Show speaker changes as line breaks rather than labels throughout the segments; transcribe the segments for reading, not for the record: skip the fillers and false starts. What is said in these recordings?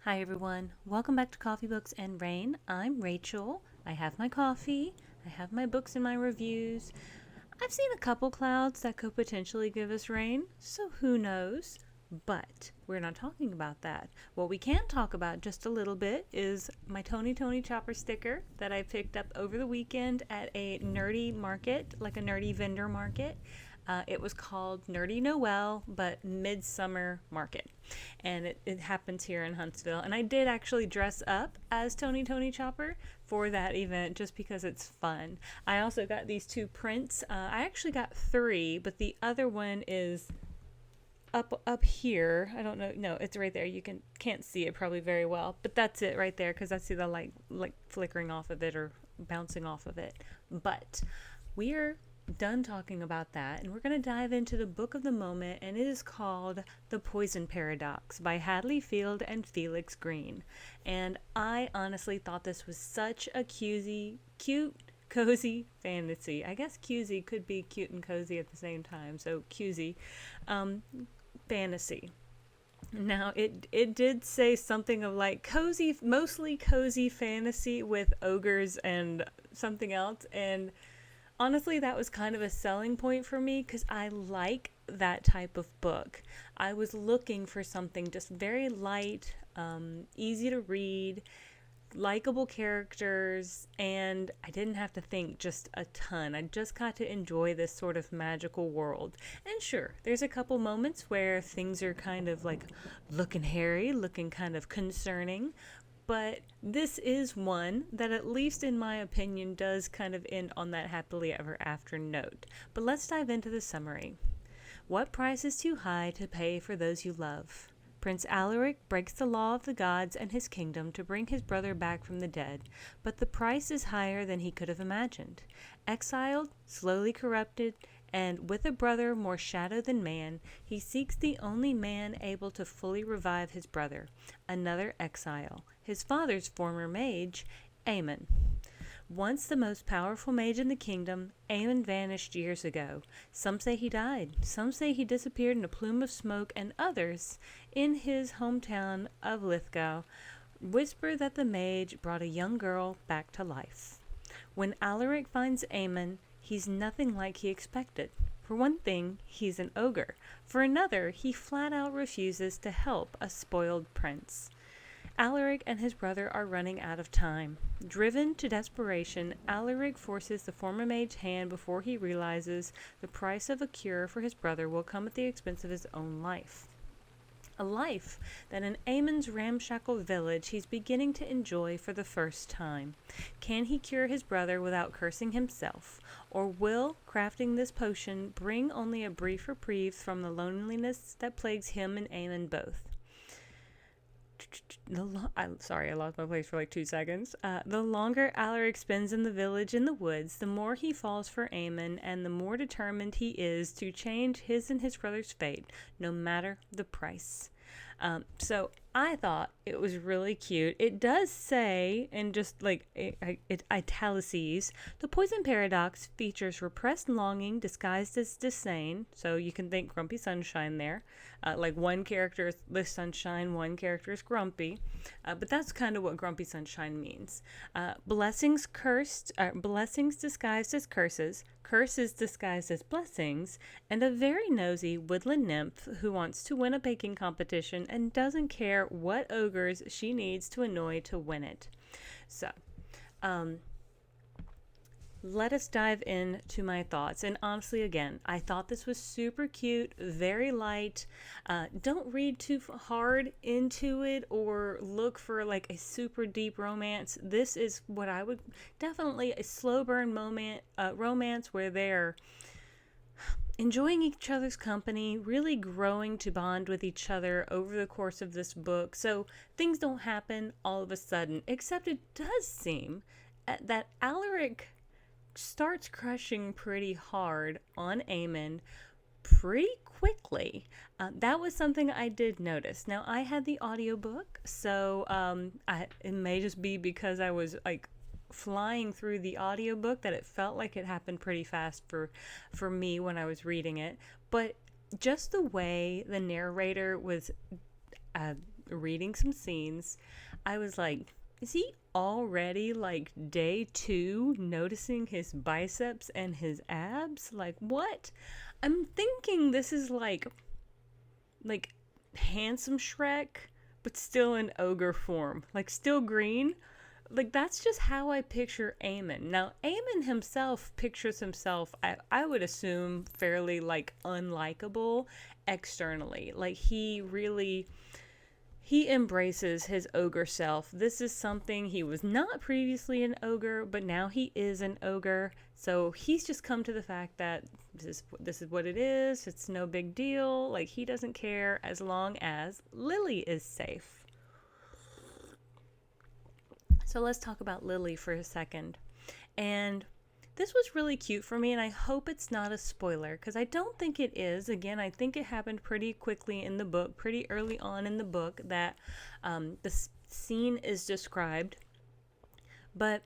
Hi everyone, welcome back to Coffee Books and Rain. I'm Rachel. I have my coffee, I have my books and my reviews. I've seen a couple clouds that could potentially give us rain, so who knows? But we're not talking about that. What we can talk about just a little bit is my Tony Chopper sticker that I picked up over the weekend at a nerdy market, like a nerdy vendor market. It was called Nerdy Noel, but Midsummer Market. And it happens here in Huntsville. And I did actually dress up as Tony Chopper for that event just because it's fun. I also got these two prints. I actually got three, but the other one is up here. I don't know. No, it's right there. You can't see it probably very well, but that's it right there because I see the light like flickering off of it or bouncing off of it. But we're done talking about that, and we're going to dive into the book of the moment, and it is called The Poison Paradox by Hadley Field and Felix Green. And I honestly thought this was such a cute, cozy fantasy. I guess cutesy could be cute and cozy at the same time, so cutesy fantasy. Now, it did say something of like cozy, mostly cozy fantasy with ogres and something else, and honestly, that was kind of a selling point for me because I like that type of book. I was looking for something just very light, easy to read, likable characters, and I didn't have to think just a ton. I just got to enjoy this sort of magical world. And sure, there's a couple moments where things are kind of like looking hairy, looking kind of concerning, but this is one that, at least in my opinion, does kind of end on that happily ever after note. But let's dive into the summary. What price is too high to pay for those you love? Prince Alaric breaks the law of the gods and his kingdom to bring his brother back from the dead, but the price is higher than he could have imagined. Exiled, slowly corrupted, and with a brother more shadow than man, he seeks the only man able to fully revive his brother, another exile, his father's former mage, Aemon. Once the most powerful mage in the kingdom, Aemon vanished years ago. Some say he died, some say he disappeared in a plume of smoke, and others, in his hometown of Lithgow, whisper that the mage brought a young girl back to life. When Alaric finds Aemon, he's nothing like he expected. For one thing, he's an ogre. For another, he flat out refuses to help a spoiled prince. Alaric and his brother are running out of time. Driven to desperation, Alaric forces the former mage's hand before he realizes the price of a cure for his brother will come at the expense of his own life. A life that in Aemon's ramshackle village he's beginning to enjoy for the first time. Can he cure his brother without cursing himself? Or will crafting this potion bring only a brief reprieve from the loneliness that plagues him and Aemon both? Sorry, I lost my place for like 2 seconds. The longer Alaric spends in the village in the woods, the more he falls for Aemon, and the more determined he is to change his and his brother's fate, no matter the price. So I thought it was really cute. It does say, and just like it italices, the poison paradox features repressed longing disguised as disdain. So you can think Grumpy Sunshine there. Like one character is the sunshine, one character is grumpy. But that's kind of what Grumpy Sunshine means. Blessings disguised as curses disguised as blessings, and a very nosy woodland nymph who wants to win a baking competition and doesn't care what ogres she needs to annoy to win it. So, let us dive into my thoughts. And honestly, again, I thought this was super cute, very light. Don't read too hard into it or look for like a super deep romance. This is what I would definitely a slow burn romance where they're enjoying each other's company, really growing to bond with each other over the course of this book. So things don't happen all of a sudden, except it does seem that Alaric starts crushing pretty hard on Aemon pretty quickly. That was something I did notice. Now, I had the audiobook, so it may just be because I was like flying through the audiobook that it felt like it happened pretty fast for me when I was reading it. But just the way the narrator was reading some scenes, I was like, is he already like day 2 noticing his biceps and his abs? Like, what? I'm thinking this is like handsome Shrek, but still in ogre form, like still green. Like, that's just how I picture Aemon. Now, Aemon himself pictures himself, I would assume, fairly like unlikable externally. Like, he embraces his ogre self. This is something he was not previously an ogre, but now he is an ogre. So he's just come to the fact that this is what it is. It's no big deal. Like, he doesn't care as long as Lily is safe. So let's talk about Lily for a second. And this was really cute for me, and I hope it's not a spoiler, because I don't think it is. Again, I think it happened pretty quickly in the book, pretty early on in the book, that the scene is described. But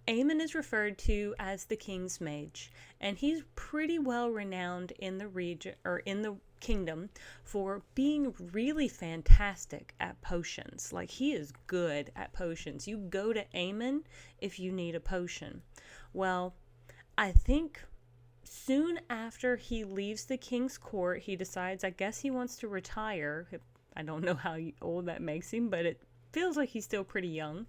Aemon is referred to as the King's Mage, and he's pretty well renowned in the region, or in the kingdom, for being really fantastic at potions. Like, he is good at potions. You go to Aemon if you need a potion. Well, I think soon after he leaves the king's court, he decides, I guess he wants to retire. I don't know how old that makes him, but it feels like he's still pretty young.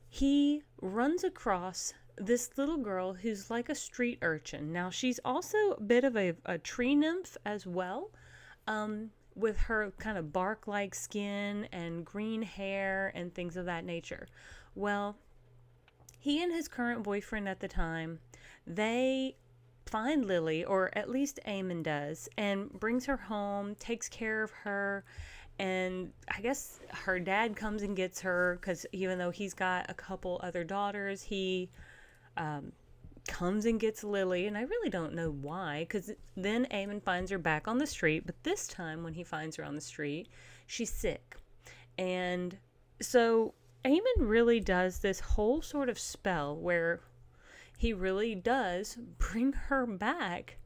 He runs across this little girl who's like a street urchin. Now, she's also a bit of a tree nymph as well, with her kind of bark-like skin and green hair and things of that nature. Well, he and his current boyfriend at the time, they find Lily, or at least Aemon does, and brings her home, takes care of her, and I guess her dad comes and gets her, because even though he's got a couple other daughters, he comes and gets Lily, and I really don't know why, because then Aemon finds her back on the street, but this time when he finds her on the street, she's sick. And so Aemon really does this whole sort of spell where he really does bring her back.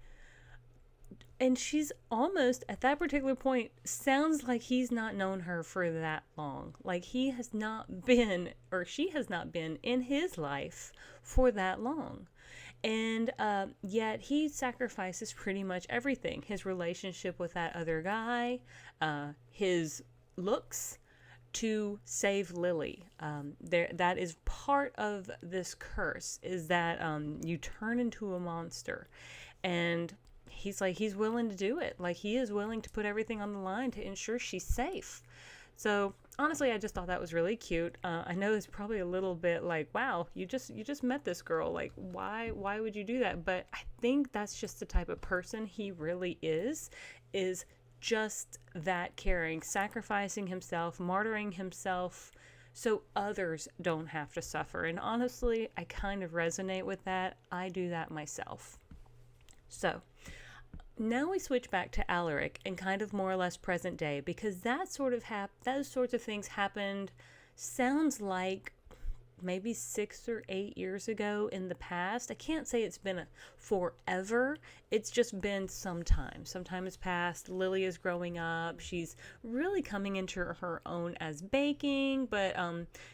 And she's almost, at that particular point, sounds like he's not known her for that long. Like, he has not been, or she has not been in his life for that long. And yet he sacrifices pretty much everything. His relationship with that other guy, his looks, to save Lily. That is part of this curse, is that you turn into a monster. And he's willing to do it. Like, he is willing to put everything on the line to ensure she's safe. So honestly, I just thought that was really cute. I know it's probably a little bit like, wow, you just met this girl. Like, why would you do that? But I think that's just the type of person he really is just that caring, sacrificing himself, martyring himself so others don't have to suffer. And honestly, I kind of resonate with that. I do that myself. So now we switch back to Alaric and kind of more or less present day, because that sort of those sorts of things happened, sounds like maybe 6 or 8 years ago in the past. I can't say it's been forever. It's just been some time. Some time has passed. Lily is growing up. She's really coming into her own as baking, but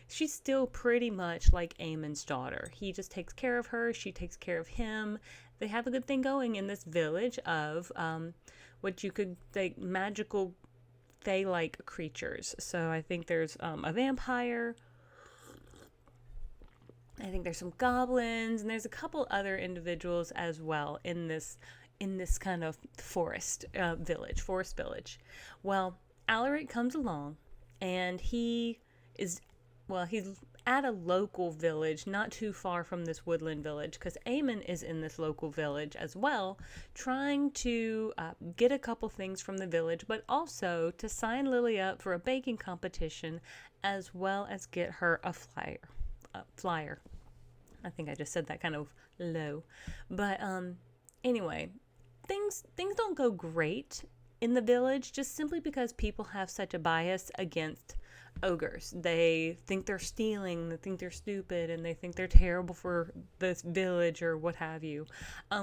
she's still pretty much like Aemon's daughter. He just takes care of her. She takes care of him. They have a good thing going in this village of what you could say magical fae-like creatures. So I think there's a vampire. I think there's some goblins, and there's a couple other individuals as well in this kind of forest village. Well, Alaric comes along, and he's at a local village, not too far from this woodland village, because Aemon is in this local village as well, trying to get a couple things from the village, but also to sign Lily up for a baking competition, as well as get her a flyer. I think I just said that kind of low. But anyway, things don't go great in the village, just simply because people have such a bias against ogres. They think they're stealing, they think they're stupid, and they think they're terrible for this village or what have you.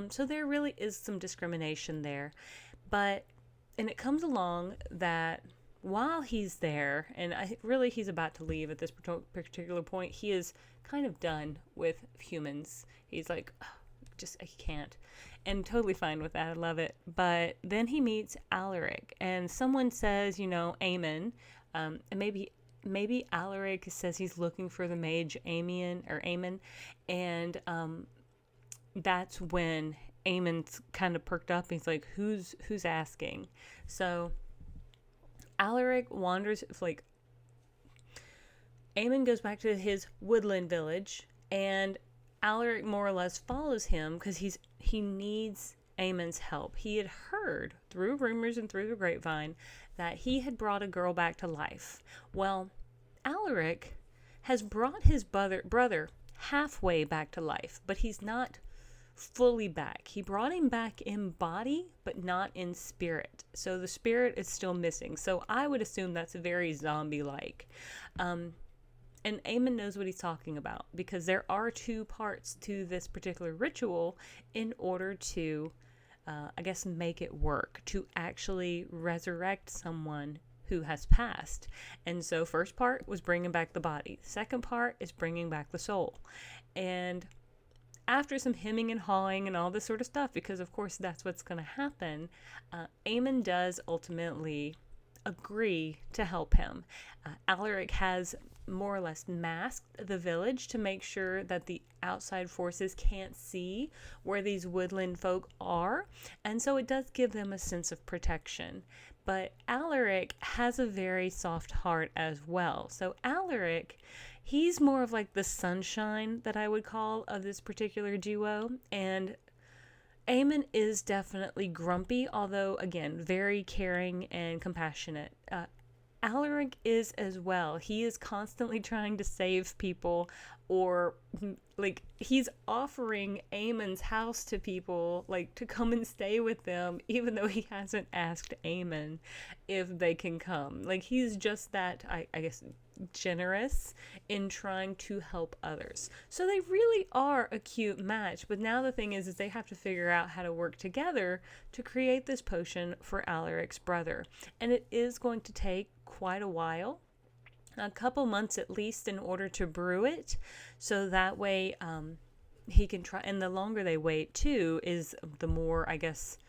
So there really is some discrimination there. And it comes along that while he's there, and he's about to leave at this particular point, he is kind of done with humans. He's like, "Ugh, just, I can't." And totally fine with that. I love it. But then he meets Alaric, and someone says, Aemon, and maybe Alaric says he's looking for the mage Aemon, and that's when Aemon's kind of perked up. He's like, who's asking? So Alaric wanders, like, Aemon goes back to his woodland village, and Alaric more or less follows him because he needs Aemon's help. He had heard through rumors and through the grapevine that he had brought a girl back to life. Well, Alaric has brought his brother halfway back to life, but he's not fully back. He brought him back in body, but not in spirit. So the spirit is still missing. So I would assume that's very zombie-like. And Aemon knows what he's talking about, because there are two parts to this particular ritual in order to, make it work, to actually resurrect someone who has passed. And so first part was bringing back the body. Second part is bringing back the soul. And after some hemming and hawing and all this sort of stuff, because of course that's what's going to happen, Aemon does ultimately agree to help him. Alaric has more or less masked the village to make sure that the outside forces can't see where these woodland folk are, and so it does give them a sense of protection. But Alaric has a very soft heart as well. So Alaric, he's more of like the sunshine that I would call of this particular duo, and Aemon is definitely grumpy, although, again, very caring and compassionate. Alaric is as well. He is constantly trying to save people, or, like, he's offering Aemon's house to people, like, to come and stay with them, even though he hasn't asked Aemon if they can come. Like, he's just that, I guess, generous in trying to help others. So they really are a cute match, but now the thing is they have to figure out how to work together to create this potion for Alaric's brother. And it is going to take quite a while, a couple months at least, in order to brew it, so that way he can try. And the longer they wait too, is the more, I guess,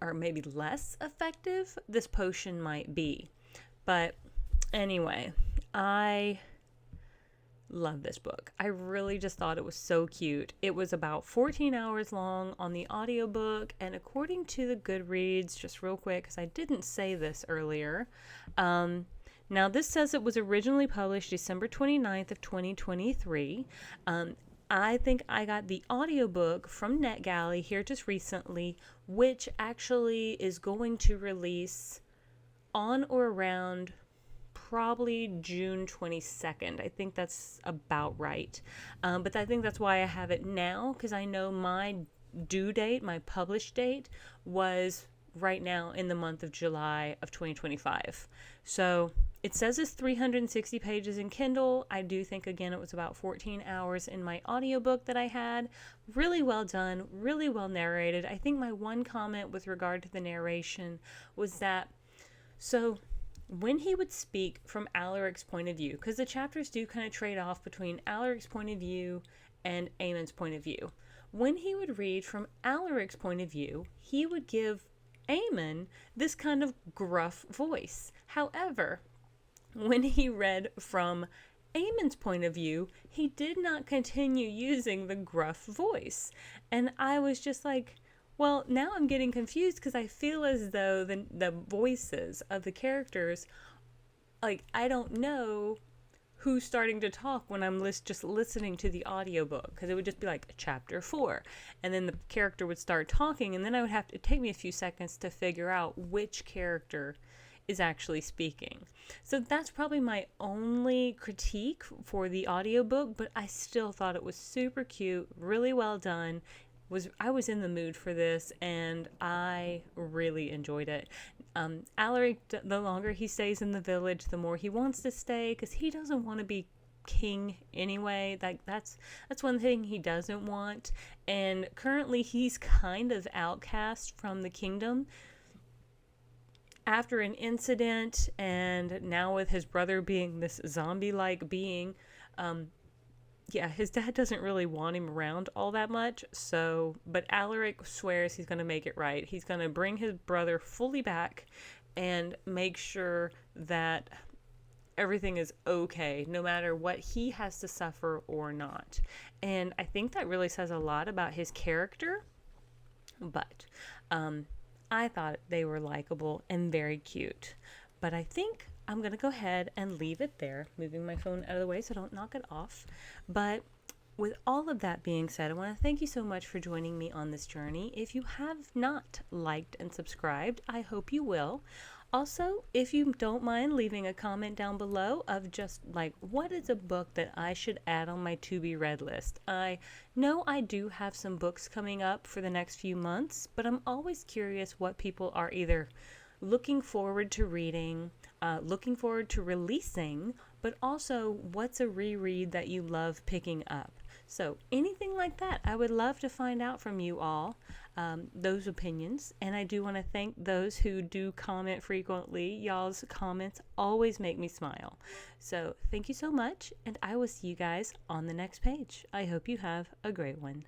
or maybe less effective this potion might be. But anyway, I love this book. I really just thought it was so cute. It was about 14 hours long on the audiobook, and according to the Goodreads, just real quick, because I didn't say this earlier, now this says it was originally published December 29th of 2023. I think I got the audiobook from NetGalley here just recently, which actually is going to release on or around probably June 22nd. I think that's about right. But I think that's why I have it now, because I know my due date, my published date, was right now in the month of July of 2025. So it says it's 360 pages in Kindle. I do think, again, it was about 14 hours in my audiobook that I had. Really well done, really well narrated. I think my one comment with regard to the narration was that, so when he would speak from Alaric's point of view, because the chapters do kind of trade off between Alaric's point of view and Aemon's point of view. When he would read from Alaric's point of view, he would give Aemon this kind of gruff voice. However, when he read from Aemon's point of view, he did not continue using the gruff voice. And I was just like, well, now I'm getting confused, because I feel as though the voices of the characters, like, I don't know who's starting to talk when I'm just listening to the audiobook, because it would just be like chapter 4, and then the character would start talking, and then I would have to take me a few seconds to figure out which character is actually speaking. So that's probably my only critique for the audiobook, but I still thought it was super cute, really well done. I was in the mood for this, and I really enjoyed it. Alaric, the longer he stays in the village, the more he wants to stay, because he doesn't want to be king anyway. That's one thing he doesn't want. And currently he's kind of outcast from the kingdom. after an incident, and now with his brother being this zombie-like being, yeah, his dad doesn't really want him around all that much. So, but Alaric swears he's going to make it right. He's going to bring his brother fully back and make sure that everything is okay, no matter what he has to suffer or not. And I think that really says a lot about his character. But I thought they were likable and very cute. But I think I'm going to go ahead and leave it there, moving my phone out of the way so I don't knock it off. But with all of that being said, I want to thank you so much for joining me on this journey. If you have not liked and subscribed, I hope you will. Also, if you don't mind leaving a comment down below of just like, what is a book that I should add on my to be read list? I know I do have some books coming up for the next few months, but I'm always curious what people are either looking forward to reading, looking forward to releasing, but also what's a reread that you love picking up. So anything like that, I would love to find out from you all, those opinions. And I do want to thank those who do comment frequently. Y'all's comments always make me smile. So thank you so much, and I will see you guys on the next page. I hope you have a great one.